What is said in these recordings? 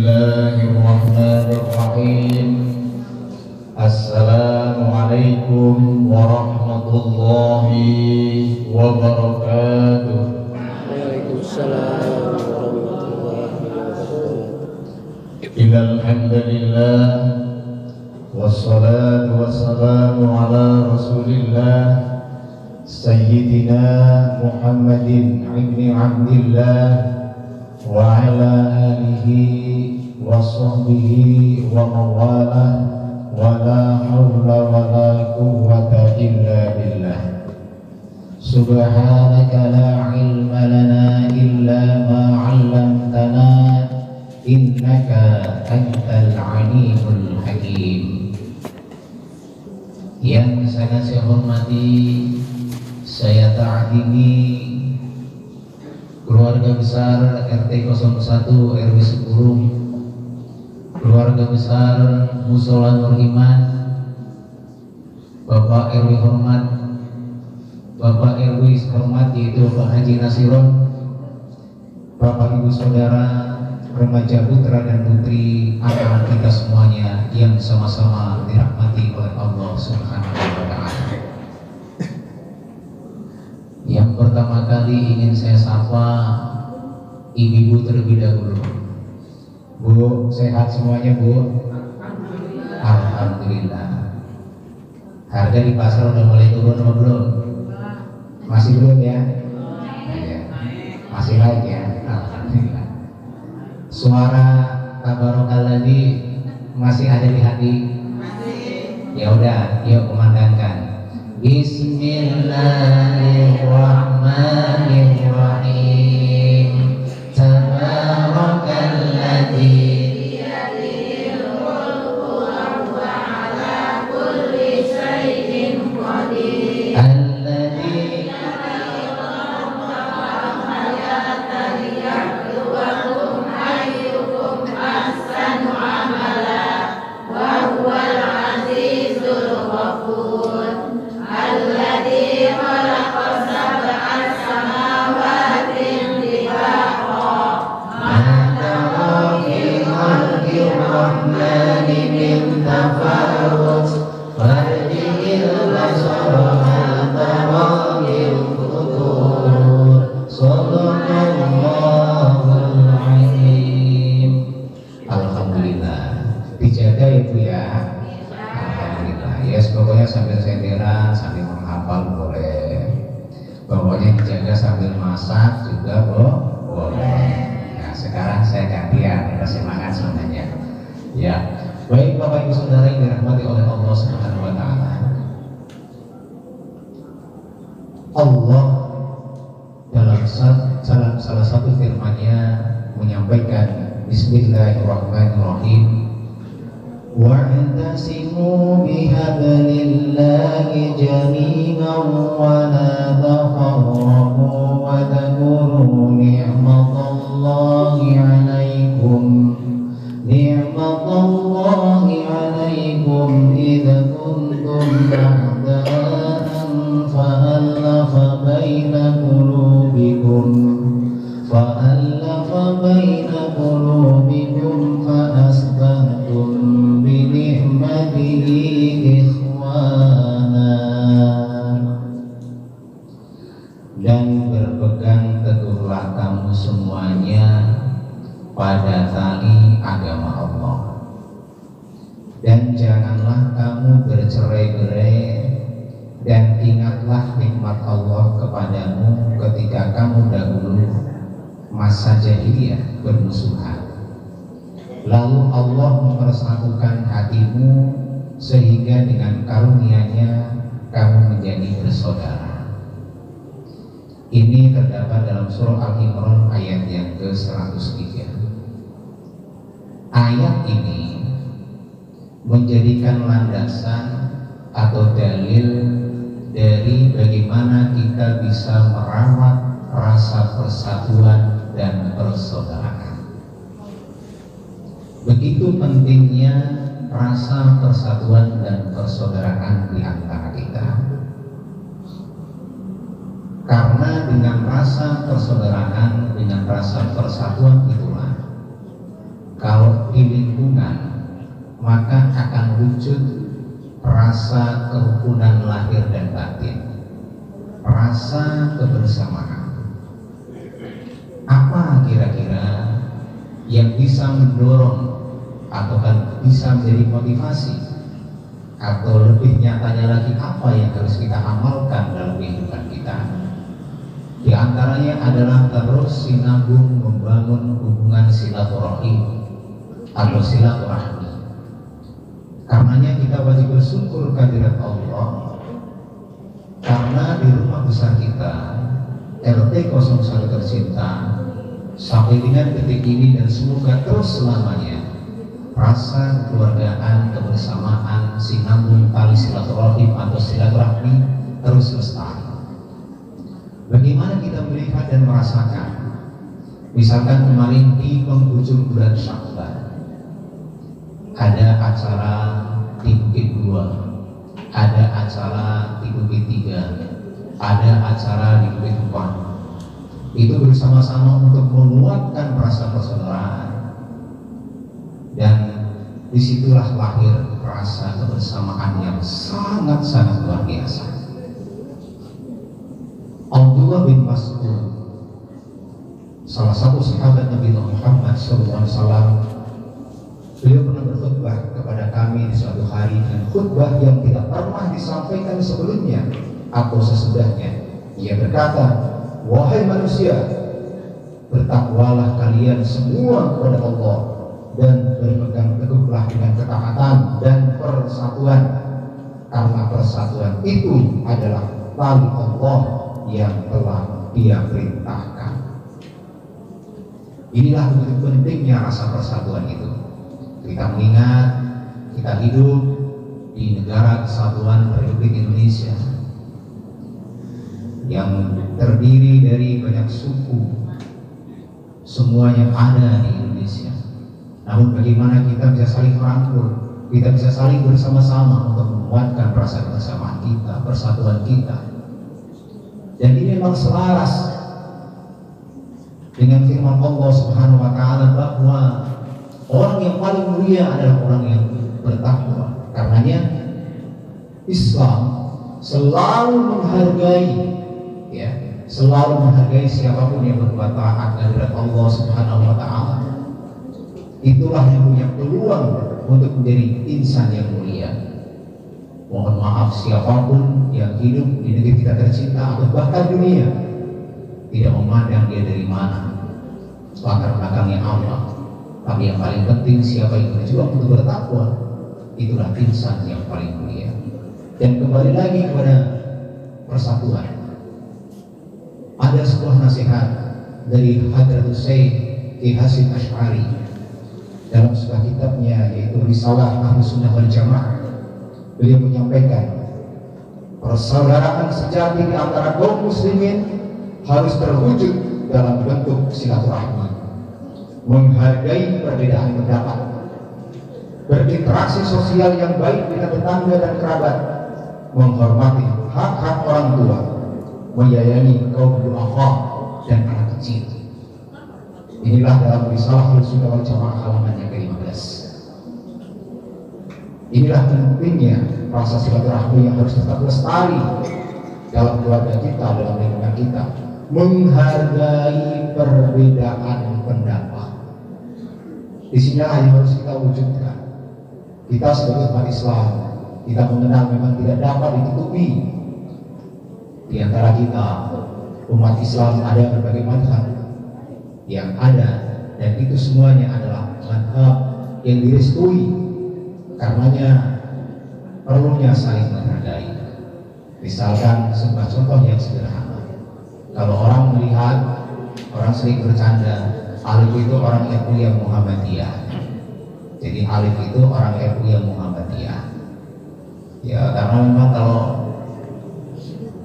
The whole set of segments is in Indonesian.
Bismillahirrahmanirrahim. Assalamualaikum warahmatullahi wabarakatuh. Waalaikumsalam warahmatullahi wabarakatuh. Innal hamdalillah wassalatu wassalamu ala Rasulillah Sayyidina Muhammadin ibni Abdillah wa ala alihi wa sahbihi wa mawalah wa la hawla wa la quwwata illa billah. Subhanaka la ilma lana illa ma 'allamtana innaka antal alimul hakim. Yang sangat saya hormati, saya ta'zimi keluarga besar RT 01 RW 10, keluarga besar Mushola Nur Iman, Bapak RW hormat, Bapak RW hormat yaitu Bapak Haji Nasiron, Bapak Ibu Saudara, remaja putra dan putri anak kita semuanya yang sama-sama dirahmati oleh Allah Subhanahu wa Ta'ala. Yang pertama kali ingin saya sapa ibu-ibu terlebih dahulu. Bu, sehat semuanya Bu? Alhamdulillah. Harga di pasar udah mulai turun apa belum? Masih belum ya? Masih naik ya? Alhamdulillah. Suara tabarakalladzi masih ada di hati? Ya udah, yuk kumandangkan. Bismillahirrahmanirrahim. Tabarakalladzi biyadihil mulku wa huwa ala kulli syai'in qadir. Alladzi liyabluwakum ayyukum ahsanu amala wa huwal azizul ghafur. Alladzi khalaqa sab'a samawati tibaqa ma tara fi khalqir rahmani min tafawut farji'il basara hal tara min futur. Shallallahul azim. Alhamdulillah. Dijaga Ibu ya. Yes, pokoknya sambil senderan, sambil menghafal boleh. Pokoknya dijaga sambil masak juga boleh. Nah, sekarang saya gantian, kita semangat semuanya. Ya, baik Bapak Ibu Saudara yang dirahmati oleh Allah Subhanahu wa Ta'ala. Allah dalam salah satu firman-Nya menyampaikan Bismillahirrahmanirrahim. Wa'tasimu bihablillahi jami'an wa la tafarraqu wadhkuru ni'matallahi 'alaikum idza kuntum a'daan fa'alafa baina qulubikum fa'asbahtum ikhwana. Dan berpegang teguhlah kamu semuanya pada tali agama Allah, dan janganlah kamu bercerai-berai, dan ingatlah nikmat Allah kepadamu ketika kamu dahulu masa jahiliyah bermusuhan. Lalu Allah mempersatukan hatimu sehingga dengan karunia-Nya kamu menjadi bersaudara. Ini terdapat dalam surah Al-Imran ayat yang ke-103. Ayat ini menjadikan landasan atau dalil dari bagaimana kita bisa merawat rasa persatuan dan persaudaraan. Begitu pentingnya rasa persatuan dan persaudaraan di antara kita. Karena dengan rasa persaudaraan, dengan rasa persatuan itulah, kalau maka akan wujud rasa kerukunan lahir dan batin, rasa kebersamaan. Apa kira-kira yang bisa mendorong atau kan bisa menjadi motivasi, atau lebih nyatanya lagi apa yang harus kita amalkan dalam kehidupan kita? Di antaranya adalah terus sinambung membangun hubungan silaturahim atau silaturahmi. Karenanya kita wajib bersyukur kehadirat Allah, karena di rumah besar kita RT 01 tercinta sampai dengan detik ini dan semoga terus selamanya rasa kekeluargaan, kebersamaan, sinambung tali silaturahim atau silaturahmi terus lestari. Bagaimana kita melihat dan merasakan, misalkan kemarin di penghujung bulan Syakban ada acara di Bukit 2, ada acara di Bukit 3, ada acara di Bukit 4. Itu bersama-sama untuk menguatkan rasa persaudaraan, dan disitulah lahir rasa kebersamaan yang sangat-sangat luar biasa. Abdullah bin Mas'ud, salah satu sahabat Nabi Muhammad SAW, beliau pernah berkhutbah kepada kami di suatu hari dengan khutbah yang tidak pernah disampaikan sebelumnya atau sesudahnya. Ia berkata, "Wahai manusia, bertakwalah kalian semua kepada Allah dan berpegang teguhlah dengan ketaatan dan persatuan, karena persatuan itu adalah tali Allah yang telah Dia perintahkan." Inilah begitu pentingnya rasa persatuan itu. Kita mengingat kita hidup di negara kesatuan Republik Indonesia yang terdiri dari banyak suku, semuanya ada di Indonesia. Namun bagaimana kita bisa saling merangkul, kita bisa saling bersama-sama untuk menguatkan rasa kebersamaan kita, persatuan kita. Dan ini memang selaras dengan firman Allah Subhanahu wa taala bahwa orang yang paling mulia adalah orang yang bertakwa. Karenanya Islam selalu menghargai, ya, selalu menghargai siapapun yang berbuat taat kepada Allah Subhanahu wa taala. Itulah yang punya peluang untuk menjadi insan yang mulia. Mohon maaf siapapun yang hidup di negeri kita tercinta atau bahkan dunia, tidak memandang dia dari mana, latar belakangnya apa, tapi yang paling penting siapa yang berjuang untuk bertakwa, itulah insan yang paling mulia. Dan kembali lagi kepada persatuan, ada sebuah nasihat dari Hadratus Syekh Ki Hasyim Asy'ari dalam sebuah kitabnya yaitu Risalah Ahlus Sunnah wal Jamaah. Beliau menyampaikan, persaudaraan sejati di antara kaum muslimin harus terwujud dalam bentuk silaturahmi, menghargai perbedaan pendapat, berinteraksi sosial yang baik dengan tetangga dan kerabat, menghormati hak-hak orang tua, menyayangi kaum duafa dan anak kecil. Inilah dalam Risalah Ahlus Sunnah wal Jamaah halaman yang ke-15. Inilah pentingnya rasa silaturahmi yang harus tetap lestari dalam keluarga kita, dalam lingkungan kita, menghargai perbedaan pendapat. Di sini yang harus kita wujudkan. Kita sebagai umat Islam, kita mengenal memang tidak dapat ditutupi. Di antara kita, umat Islam ada berbagai mazhab yang ada, dan itu semuanya adalah mazhab yang direstui. Karenanya perlunya saling menghargai. Misalkan sebuah contoh yang sederhana, kalau orang melihat orang sering bercanda, Alif itu orang NU yang Muhammadiyah. Jadi Alif itu orang NU yang Muhammadiyah. Ya karena memang kalau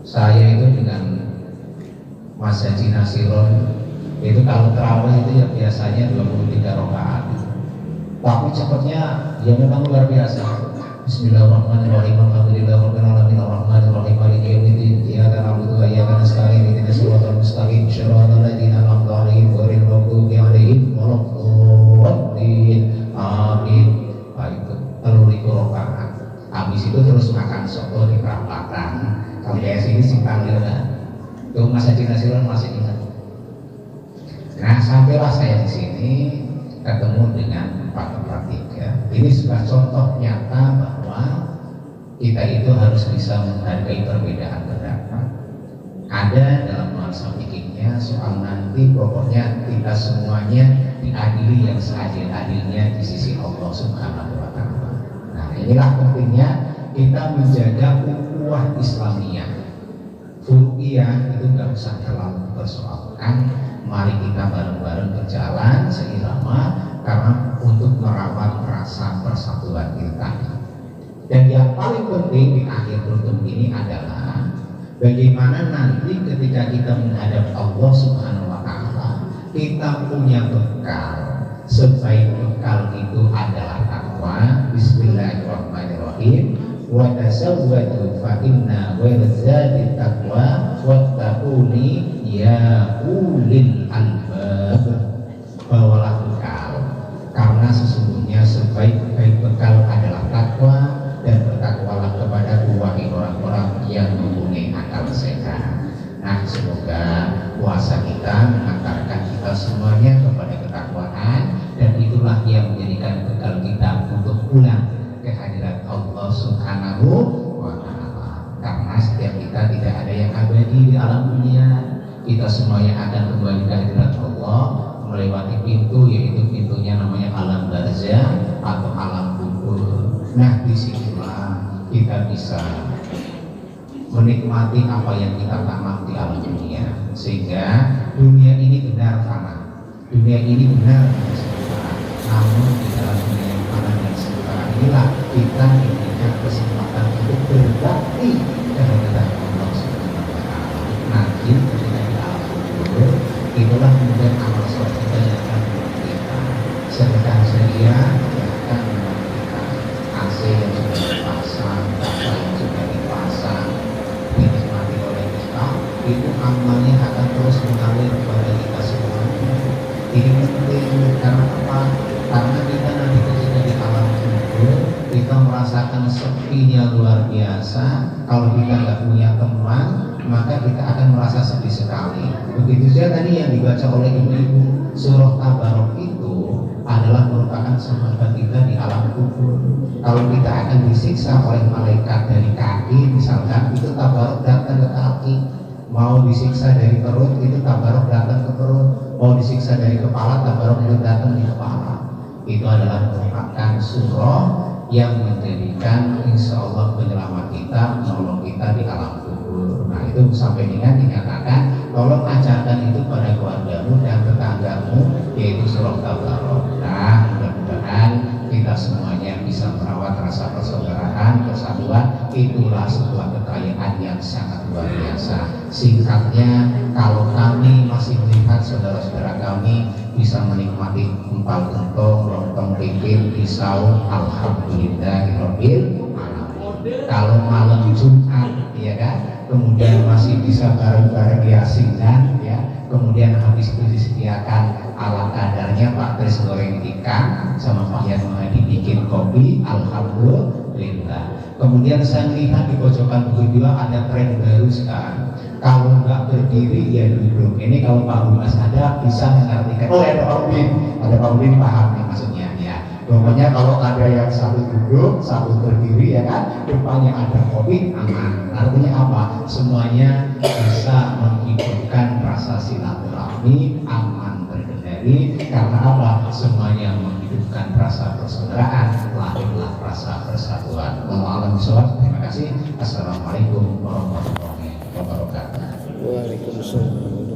saya itu dengan Mas Haji Nasiron itu kalau terawih itu ya biasanya 23 rakaat. Tapi cepatnya ya memang luar biasa. Bismillahirrahmanirrahim. Alhamdulillahirabbil alamin arrahmanir rahim maliki yaumiddin. Iyyaka na'budu wa iyyaka nasta'in. Ihdinas siratal mustaqim. Shiratal ladzina an'amta 'alaihim ghairil maghdubi 'alaihim waladdallin. Amin. Baik. itu terus makan soto di perapatan. Kalau kayak sini simpang lila, itu Mas Haji Nasiron masih ingat. Nah, sampailah saya di sini ketemu dengan Pak Kepala 3. Ini sebuah contoh nyata bahwa kita itu harus bisa menghargai perbedaan pendapat. Ada dalam nuansa fikihnya soal nanti pokoknya kita semuanya diadili yang seadil-adilnya di sisi Allah Subhanahu wa Ta'ala. Nah, inilah pentingnya kita menjaga ukhuwah Islamiyah. Furu'iyah itu nggak usah terlalu dipersoalkan. Mari kita bareng-bareng berjalan seirama karena untuk merawat rasa persatuan kita. Dan yang paling penting di akhir rukun ini adalah bagaimana nanti ketika kita menghadap Allah Subhanahu wa Ta'ala, kita punya bekal. Sebaik bekal itu adalah takwa. Bismillahirrahmanirrahim. Wa tasawwadu fa inna khairaz zadi taqwa wattaquni ya ulil albab. Bawalah bekal, karena sesungguhnya sebaik-baik bekal adalah takwa, dan bertakwalah kepada wahai orang-orang yang mempunyai akal sehat. Nah, semoga puasa kita mengantarkan kita semuanya kepada ketakwaan, dan itulah yang menjadikan bekal kita untuk pulang ke hadirat Allah Subhanahu wa Ta'ala. Karena setiap kita tidak ada yang abadi di alam dunia, kita semuanya akan kembali ke hadirat Allah melewati pintu, yaitu pintunya namanya alam barzah atau alam kubur. Nah, disinilah kita bisa menikmati apa yang kita tanam di alam dunia, sehingga dunia ini benar fana, dunia ini benar sementara. Namun di dalam dunia yang fana dan sementara inilah kita diberikan kesempatan untuk berbakti kepada Allah Subhanahu wa Ta'ala. Nanti ketika di alam kubur, itulah kemudian amal soleh kita yang akan membuat kita sedekah ceria yang akan membuat kita AC yang sudah dipasang, kaca yang sudah dipasang dinikmati oleh kita, itu amalnya akan terus mengalir kepada kita semuanya. Ini penting karena apa? Karena kita nanti ketika di alam kubur kita merasakan sepinya luar biasa. Kalau kita nggak punya teman, maka kita akan merasa sedih sekali. Begitu saja tadi yang dibaca oleh ibu-ibu, surah Tabarok itu adalah merupakan sahabat kita di alam kubur. Kalau kita akan disiksa oleh malaikat dari kaki, misalkan, itu Tabarok datang ke kaki. Mau disiksa dari perut, itu Tabarok datang ke perut. Mau disiksa dari kepala, Tabarok itu datang di kepala. Itu adalah merupakan surah yang menjadikan insya Allah penyelamat kita, menolong kita di alam kubur. Nah, itu sampai dengan dinyatakan tolong ajarkan itu pada keluargamu dan tetanggamu, yaitu surah Tabarok. Nah, mudah-mudahan kita semuanya bisa merawat rasa persaudaraan, persatuan. Itulah sebuah kekayaan yang sangat luar biasa. Singkatnya, kalau kami masih melihat saudara-saudara kami bisa menikmati empal gentong, lontong pipit, pisau, alhamdulillahirabbil alamin. Kalau malam Jumat, ya kan, kemudian masih bisa bareng-bareng diasingkan, ya, kemudian habis itu disediakan ala kadarnya Pak Tris goreng ikan sama Pak Yan Mahdi bikin kopi, alhamdulillah. Kemudian saya lihat di pojokan buku juga ada tren baru sekarang. Kalau nggak berdiri ya duduk. Ini kalau Pak Humas ada bisa mengartikan. Oh, ada Pak Udin paham nih maksudnya ya. Pokoknya kalau ada yang satu duduk, satu berdiri, ya kan, depannya ada kopi, aman. Artinya apa? Semuanya bisa menghidupkan rasa silaturahmi, aman terkendali. Karena apa? Semuanya menghidupkan rasa persaudaraan, lahirlah rasa persatuan. Terima kasih. Assalamualaikum warahmatullahi wabarakatuh. Waalaikumsalam.